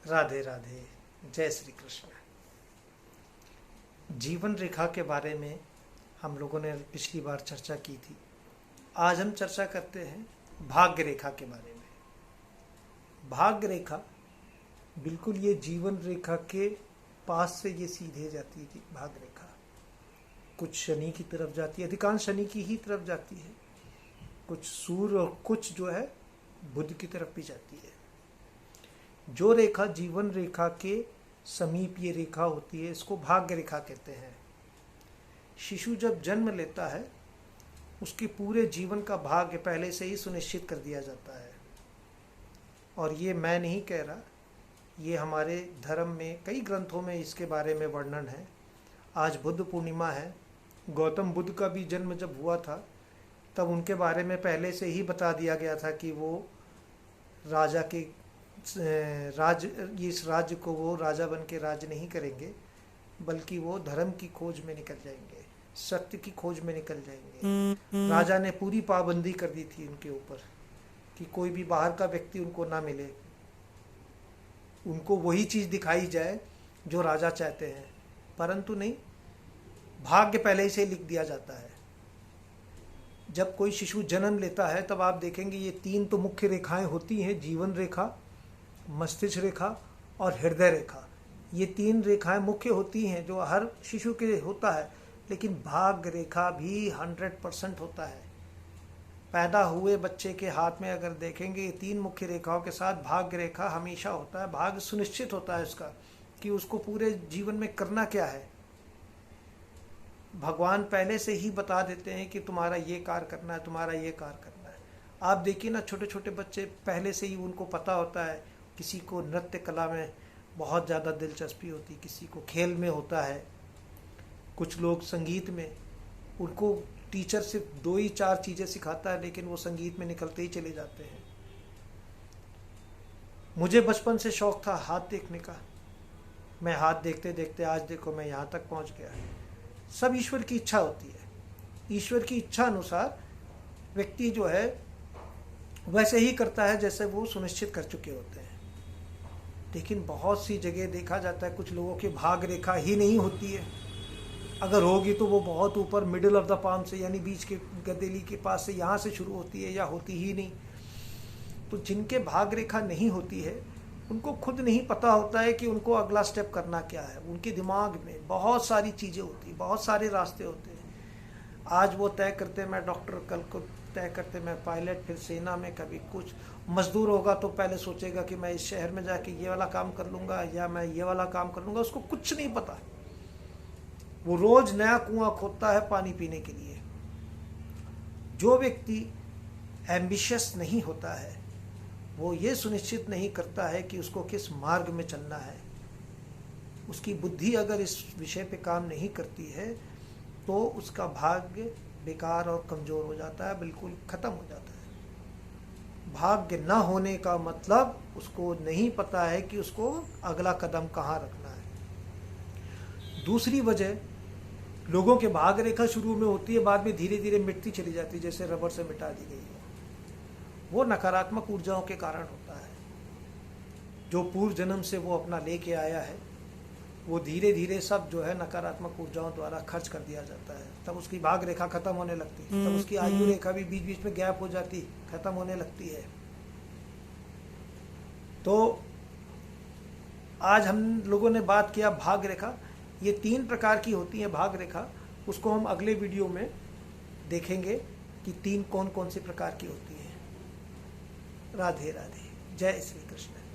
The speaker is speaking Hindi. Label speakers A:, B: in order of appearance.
A: राधे राधे। जय श्री कृष्ण। जीवन रेखा के बारे में हम लोगों ने पिछली बार चर्चा की थी। आज हम चर्चा करते हैं भाग्य रेखा के बारे में। भाग्य रेखा बिल्कुल ये जीवन रेखा के पास से ये सीधे जाती है। भाग्य रेखा कुछ शनि की तरफ जाती है, अधिकांश शनि की ही तरफ जाती है, कुछ सूर्य और कुछ जो है बुध की तरफ भी जाती है। जो रेखा जीवन रेखा के समीप ये रेखा होती है, इसको भाग्य रेखा कहते हैं। शिशु जब जन्म लेता है उसके पूरे जीवन का भाग्य पहले से ही सुनिश्चित कर दिया जाता है। और ये मैं नहीं कह रहा, ये हमारे धर्म में कई ग्रंथों में इसके बारे में वर्णन है। आज बुद्ध पूर्णिमा है। गौतम बुद्ध का भी जन्म जब हुआ था तब उनके बारे में पहले से ही बता दिया गया था कि वो राजा के इस राज्य को वो राजा बन के राज नहीं करेंगे, बल्कि वो धर्म की खोज में निकल जाएंगे, सत्य की खोज में निकल जाएंगे। राजा ने पूरी पाबंदी कर दी थी उनके ऊपर कि कोई भी बाहर का व्यक्ति उनको ना मिले, उनको वही चीज़ दिखाई जाए जो राजा चाहते हैं। परंतु नहीं, भाग्य पहले से लिख दिया जाता है। जब कोई शिशु जन्म लेता है तब आप देखेंगे ये तीन तो मुख्य रेखाएं होती हैं, जीवन रेखा, मस्तिष्क रेखा और हृदय रेखा। ये तीन रेखाएं मुख्य होती हैं जो हर शिशु के होता है। लेकिन भाग्य रेखा भी 100% होता है। पैदा हुए बच्चे के हाथ में अगर देखेंगे ये तीन मुख्य रेखाओं के साथ भाग्य रेखा हमेशा होता है। भाग्य सुनिश्चित होता है उसका कि उसको पूरे जीवन में करना क्या है। भगवान पहले से ही बता देते हैं कि तुम्हारा ये कार्य करना है, तुम्हारा ये कार्य करना है। आप देखिए ना, छोटे छोटे बच्चे पहले से ही उनको पता होता है। किसी को नृत्य कला में बहुत ज़्यादा दिलचस्पी होती, किसी को खेल में होता है, कुछ लोग संगीत में। उनको टीचर सिर्फ 2 ही 4 चीज़ें सिखाता है, लेकिन वो संगीत में निकलते ही चले जाते हैं। मुझे बचपन से शौक़ था हाथ देखने का। मैं हाथ देखते देखते आज देखो मैं यहाँ तक पहुँच गया। सब ईश्वर की इच्छा होती है। ईश्वर की इच्छा अनुसार व्यक्ति जो है वैसे ही करता है जैसे वो सुनिश्चित कर चुके होते हैं। लेकिन बहुत सी जगह देखा जाता है कुछ लोगों की भाग्य रेखा ही नहीं होती है। अगर होगी तो वो बहुत ऊपर मिडिल ऑफ द पाम से, यानी बीच के गदेली के पास से, यहाँ से शुरू होती है या होती ही नहीं। तो जिनके भाग्य रेखा नहीं होती है उनको खुद नहीं पता होता है कि उनको अगला स्टेप करना क्या है। उनके दिमाग में बहुत सारी चीज़ें होती, बहुत सारे रास्ते होते हैं। आज वो तय करते मैं डॉक्टर, कल को तय करते मैं पायलट, फिर सेना में, कभी कुछ। मजदूर होगा तो पहले सोचेगा कि मैं इस शहर में जाके ये वाला काम कर लूँगा या मैं ये वाला काम कर लूँगा। उसको कुछ नहीं पता। वो रोज़ नया कुआं खोदता है पानी पीने के लिए। जो व्यक्ति एम्बिशियस नहीं होता है वो ये सुनिश्चित नहीं करता है कि उसको किस मार्ग में चलना है। उसकी बुद्धि अगर इस विषय पे काम नहीं करती है तो उसका भाग्य बेकार और कमज़ोर हो जाता है, बिल्कुल ख़त्म हो जाता है। भाग्य न होने का मतलब उसको नहीं पता है कि उसको अगला कदम कहाँ रखना है। दूसरी वजह, लोगों के भाग्य रेखा शुरू में होती है, बाद में धीरे धीरे मिटती चली जाती है, जैसे रबर से मिटा दी गई है। वो नकारात्मक ऊर्जाओं के कारण होता है। जो पूर्व जन्म से वो अपना लेके आया है वो धीरे धीरे सब जो है नकारात्मक ऊर्जाओं द्वारा खर्च कर दिया जाता है। तब उसकी भाग्य रेखा खत्म होने लगती है। तब उसकी आयु रेखा भी बीच बीच में गैप हो जाती, खत्म होने लगती है। तो आज हम लोगों ने बात किया भाग्य रेखा। ये 3 प्रकार की होती है भाग्य रेखा। उसको हम अगले वीडियो में देखेंगे कि 3 कौन कौन सी प्रकार की होती है। राधे राधे। जय श्री कृष्ण।